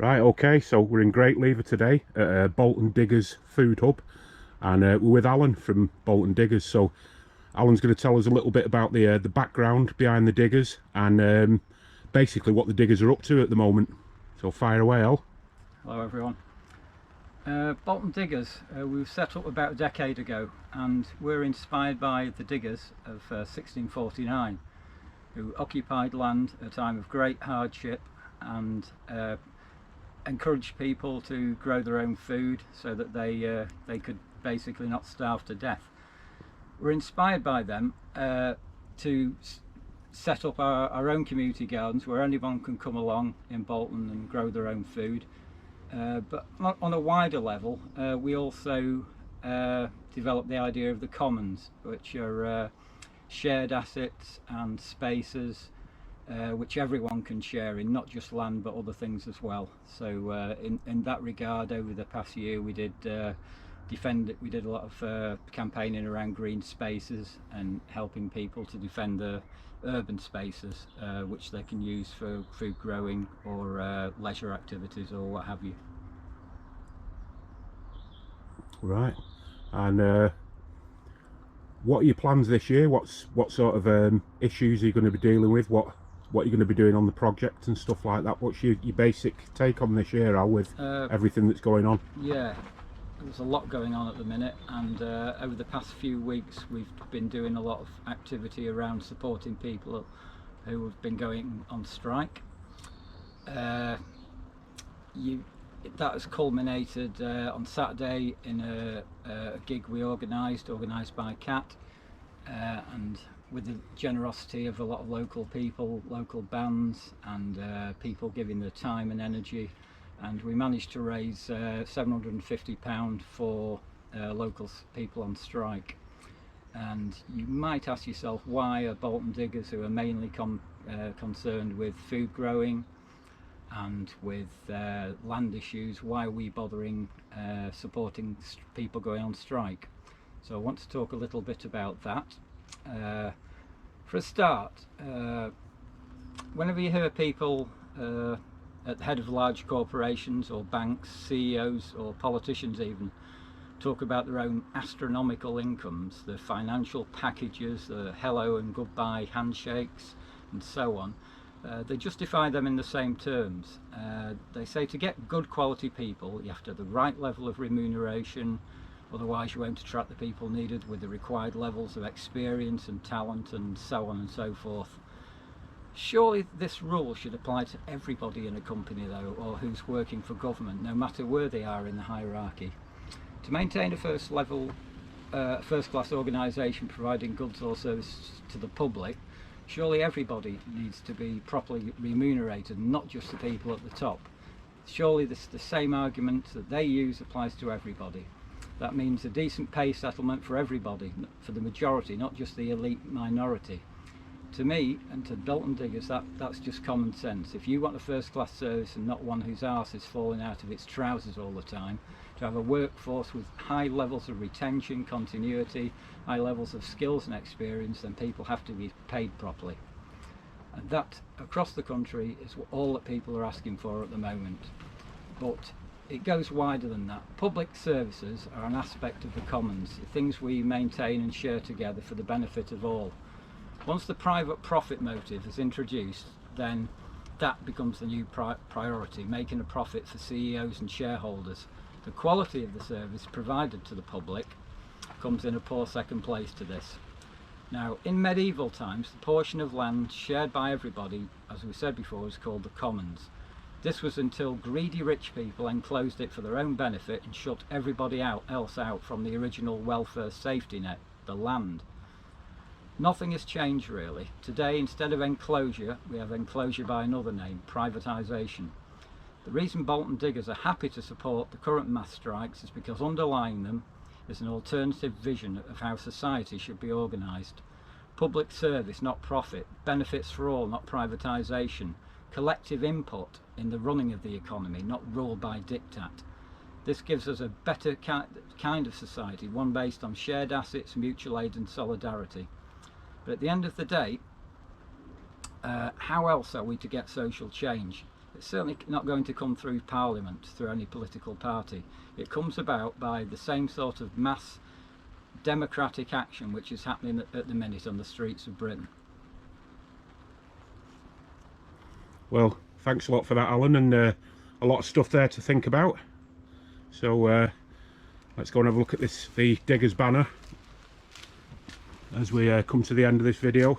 Right, okay, so we're in Great Lever today at Bolton Diggers Food Hub, and we're with Alan from Bolton Diggers. So Alan's going to tell us a little bit about the background behind the Diggers and basically what the Diggers are up to at the moment. So fire away, Al. Hello everyone. Bolton Diggers, we were set up about a decade ago, and we're inspired by the diggers of 1649 who occupied land at a time of great hardship and encouraged people to grow their own food so that they could basically not starve to death. We're inspired by them to set up our own community gardens where anyone can come along in Bolton and grow their own food. But on a wider level, we also developed the idea of the commons, which are shared assets and spaces which everyone can share in, not just land but other things as well. So in that regard, over the past year we did defend it. We did a lot of campaigning around green spaces and helping people to defend the urban spaces which they can use for food growing or leisure activities or what have you. Right, and what are your plans this year? What sort of issues are you going to be dealing with? What are you going to be doing on the project and stuff like that? What's your basic take on this year, Al, with everything that's going on? Yeah, there's a lot going on at the minute, and over the past few weeks we've been doing a lot of activity around supporting people who have been going on strike. That has culminated on Saturday in a gig we organised by CAT, and with the generosity of a lot of local people, local bands and people giving their time and energy, and we managed to raise £750 for local people on strike. And you might ask yourself, why are Bolton Diggers, who are mainly concerned with food growing and with land issues, why are we bothering supporting people going on strike? So I want to talk a little bit about that. For a start, whenever you hear people at the head of large corporations or banks, CEOs or politicians even, talk about their own astronomical incomes, the financial packages, the hello and goodbye handshakes and so on, they justify them in the same terms. They say to get good quality people you have to have the right level of remuneration, otherwise you won't attract the people needed with the required levels of experience and talent and so on and so forth. Surely this rule should apply to everybody in a company though, or who's working for government, no matter where they are in the hierarchy. To maintain a first-class organisation providing goods or services to the public, surely everybody needs to be properly remunerated, not just the people at the top. Surely the same argument that they use applies to everybody. That means a decent pay settlement for everybody, for the majority, not just the elite minority. To me and to Bolton Diggers, that's just common sense. If you want a first-class service and not one whose arse is falling out of its trousers all the time, to have a workforce with high levels of retention, continuity, high levels of skills and experience, then people have to be paid properly. And that, across the country, is all that people are asking for at the moment. But it goes wider than that. Public services are an aspect of the commons, things we maintain and share together for the benefit of all. Once the private profit motive is introduced, then that becomes the new priority, making a profit for CEOs and shareholders. The quality of the service provided to the public comes in a poor second place to this. Now, in medieval times, the portion of land shared by everybody, as we said before, was called the commons. This was until greedy rich people enclosed it for their own benefit and shut everybody else out from the original welfare safety net, the land. Nothing has changed really. Today, instead of enclosure, we have enclosure by another name, privatisation. The reason Bolton Diggers are happy to support the current mass strikes is because underlying them is an alternative vision of how society should be organised. Public service, not profit. Benefits for all, not privatisation. Collective input in the running of the economy, not rule by diktat. This gives us a better kind of society, one based on shared assets, mutual aid and solidarity. But at the end of the day, how else are we to get social change? It's certainly not going to come through Parliament, through any political party. It comes about by the same sort of mass democratic action which is happening at the minute on the streets of Britain. Well, thanks a lot for that, Alan, and a lot of stuff there to think about. So let's go and have a look at the Diggers banner as we come to the end of this video.